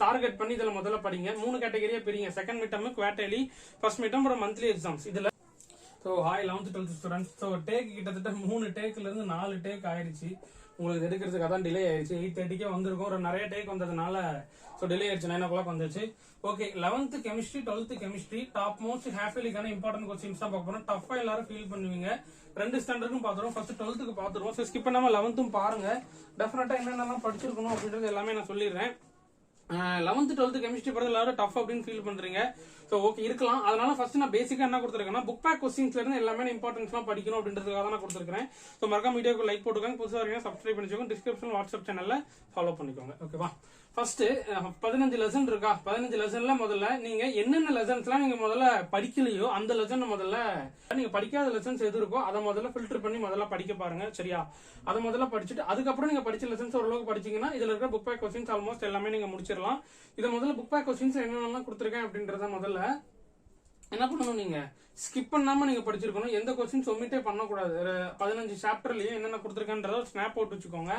Target பண்ணி இதுல முதல்ல படிங்க. 3 கேட்டகரியா பிரிங்க. Second midterm, quarterly, first midterm, அப்புறம் மந்த்லி எக்ஸாம்ஸ். இதுல ஹாய் 11th 12th ஸ்டூடெண்ட்ஸ். டேக் கிட்டத்தட்ட 3 டேக்ல இருந்து 4 டேக் ஆயிருச்சு. உங்களுக்கு எடுக்கிறதுக்கு அதான் டிலே ஆயிருச்சு. 8:30 வந்திருக்கும். ஒரு நிறைய டேக் வந்ததுனால டிலே ஆயிடுச்சு. 9 o'clock வந்துச்சு. Okay, 11th chemistry, 12th chemistry top most half இயர்லிக்கான இம்பார்ட்டன்ட் கொஸ்டின்ஸ் தான் பார்க்க போறோம். டஃபா எல்லாரும் ஃபீல் பண்ணுவீங்க. 2 ஸ்டாண்டர்டுக்கும் பாத்துருவோம். ஃபர்ஸ்ட் 12th பாத்துருவோம். ஸ்கிப் பண்ணாம 11th பாருங்க. டெஃபினட்டா என்னென்னலாம் படிச்சிருக்கணும் அப்படின்றது எல்லாமே நான் சொல்லிடுறேன். 11th 12th கெமிஸ்ட்ரி படம் எல்லாரும் டஃப் அப்படின்னு ஃபீல் பண்றீங்க. ஓகே இருக்கலாம். அதனால ஃபர்ஸ்ட் நான் பேசிக்கா என்ன கொடுத்துருக்கேன்னா புக் பேக் கொஸ்டின்ஸ்ல இருந்து எல்லாமே இம்பார்ட்டன்ஸ்லாம் படிக்கணும் அப்படின்றதுக்காக தான் நான் கொடுத்துருக்கேன். மறக்காம வீடியோக்கு லைக் போட்டுக்கோங்க. புதுசாக வரீங்க சப்ஸ்கிரைப் பண்ணிக்கோங்க. டிஸ்கிரிப்ஷன் வாட்ஸ்அப் சேனல்ல ஃபாலோ பண்ணிக்கோங்க. ஓகேவா? ஃபர்ஸ்ட் 15 லெசன் இருக்கா? 15 லெசன்ல முதல்ல நீங்க என்னென்ன லெசன்ஸ்லாம் நீங்க முதல்ல படிக்கலையோ அந்த லெசன் முதல்ல நீங்க படிக்காத லெசன்ஸ் எது இருக்கோ அதை முதல்ல ஃபில்டர் பண்ணி முதல்ல படிக்க பாருங்க. சரியா? அதை முதல்ல படிச்சுட்டு அதுக்கப்புறம் நீங்க படிச்ச லெசன்ஸ் ஓரளவுக்கு படிச்சீங்கன்னா இதுல இருக்கிற புக் பேக் கொஸ்டின்ஸ் ஆல்மோஸ்ட் எல்லாமே நீங்க முடிச்சிடலாம். இதை முதல்ல புக் பேக் கொஸ்டின்ஸ் என்னென்னலாம் கொடுத்துருக்கேன் அப்படின்றத முதல்ல என்ன பண்ணணும், நீங்க ஸ்கிப் பண்ணாம நீங்க படிச்சிருக்கணும். எந்த கொஸ்டின்ஸ் ஒமிட்டே பண்ணக்கூடாது. 15 சாப்டர்லயே என்னென்ன கொடுத்துருக்கேன்றத ஸ்னாப் போட்டு வச்சுக்கோங்க.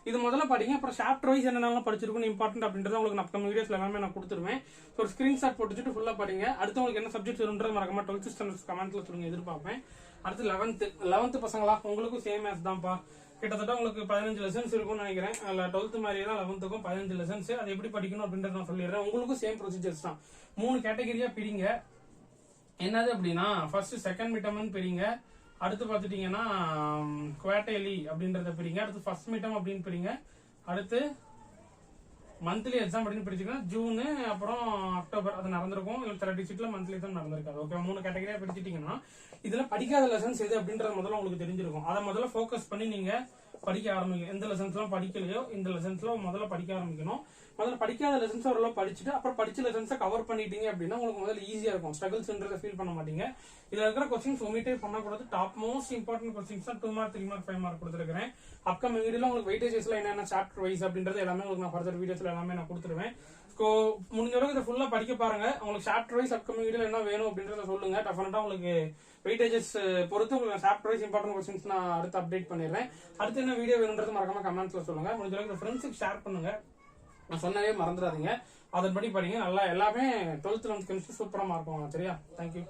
இது முதல்ல படிங்க. அப்புறம் சாப்டர் வைஸ் என்னென்னலாம் படிச்சிருக்கணும் இம்பார்ட்டன்ட் அப்படின்றத உங்களுக்கு அப்கமிங் வீடியோஸ்ல எல்லாமே நான் கொடுத்துருவேன். ஒரு ஸ்கிரீன்ஷாட் போட்டு வச்சுட்டு ஃபுல்லா படிங்க. அடுத்து உங்களுக்கு என்ன சப்ஜெக்ட் வரும்ன்றது மறக்காம 12th ஸ்டாண்டர்ட் கமெண்ட்ல சொல்லுங்க, எதிர்பார்ப்பேன். அடுத்து 11th பசங்களா உங்களுக்கும் சேம் மேத்ஸ் தான்ப்பா. கிட்டத்தட்ட உங்களுக்கு 15 லெசன்ஸ் இருக்கும்னு நினைக்கிறேன். 12th மாதிரியே தான் 11th 15 லெசன்ஸ். அது எப்படி படிக்கணும் அப்படின்றத நான் சொல்லிடுறேன். உங்களுக்கும் சேம் ப்ரொசீஜர்ஸ் தான். 3 கேட்டகரியா பிரிங்க. என்னது அப்படின்னா ஃபர்ஸ்ட் செகண்ட் மிட்டம் பிரிங்க. அடுத்து பாத்துட்டீங்கன்னா குவார்டர்லி அப்படின்றத பிரிங்க. அடுத்து ஃபர்ஸ்ட் மிட்டம் அப்படின்னு பிரிங்க. அடுத்து மந்த்லி எக்ஸாம் அப்படின்னு பிரிச்சுக்கலாம். ஜூன் அப்புறம் அக்டோபர் அது நடந்திருக்கும். சில டிஸ்ட்ரிக்ட்ல மந்த்லி எக்ஸாம் நடந்திருக்காது. ஓகே, 3 கேட்டகரியா பிரிச்சுட்டீங்கன்னா இதுல படிக்காத லெசன்ஸ் எது அப்படின்றது முதல்ல உங்களுக்கு தெரிஞ்சிருக்கும். அதை முதல்ல போக்கஸ் பண்ணி நீங்க படிக்க ஆரம்பிக்கும். எந்த லெசன்ஸ் எல்லாம் படிக்கலையோ இந்த லெசன்ஸ்ல முதல்ல படிக்க ஆரம்பிக்கணும். முதல்ல படிக்காத லெசன்ஸ் ஓரளவு படிச்சுட்டு அப்புறம் படிச்ச லெசன்ஸை கவர் பண்ணிட்டீங்க அப்படின்னா உங்களுக்கு முதல்ல ஈஸியா இருக்கும். ஸ்ட்ரகிள்ஸ்ன்றத ஃபீல் பண்ண மாட்டீங்க. இதுல இருக்கிற கொஸ்டின்ஸ் ஒமிட்டே பண்ணக்கூடாது. டாப் மோஸ்ட் இம்பார்ட்டன்ட் கொஸ்டின்ஸ் தான் 2 மார்க் 3 மார்க் 5 மார்க் கொடுத்துருக்கேன். அப்கமிங் வீடியோல உங்களுக்கு வெயிட்டேஜஸ்ல என்னென்ன சாப்டர் வைஸ் அப்படின்றது எல்லாமே உங்களுக்கு நான் ஃபர்தர் வீடியோஸ்ல எல்லாமே நான் கொடுத்துருவேன். முடிஞ்ச அளவுக்கு இதை ஃபுல்லா படிக்க பாருங்க. உங்களுக்கு சாப்டர் வைஸ் அப்கமிங் வீடியோல என்ன வேணும் அப்படின்றத சொல்லுங்க. டெஃபினட்டா உங்களுக்கு வெயிட்டேஜஸ் பொறுத்து உங்களுக்கு சாப்டர் வைஸ் இம்பார்ட்டன்ட் கொஸ்டின்ஸ் நான் அடுத்து அப்டேட் பண்ணிடுறேன். அடுத்து என்ன வீடியோ வேணும்ன்றது மறக்காம கமெண்ட்ஸ்ல சொல்லுங்க. முடிஞ்ச அளவுக்கு ஃப்ரெண்ட்ஸுக்கு ஷேர் பண்ணுங்க. நான் சொன்னதே மறந்துடாதீங்க. அதன்படி படிங்க. நல்லா எல்லாமே 12th 11th கெமிஸ்ட்ரி சூப்பரா மார்க் வாங்க. சரியா? தேங்க்யூ.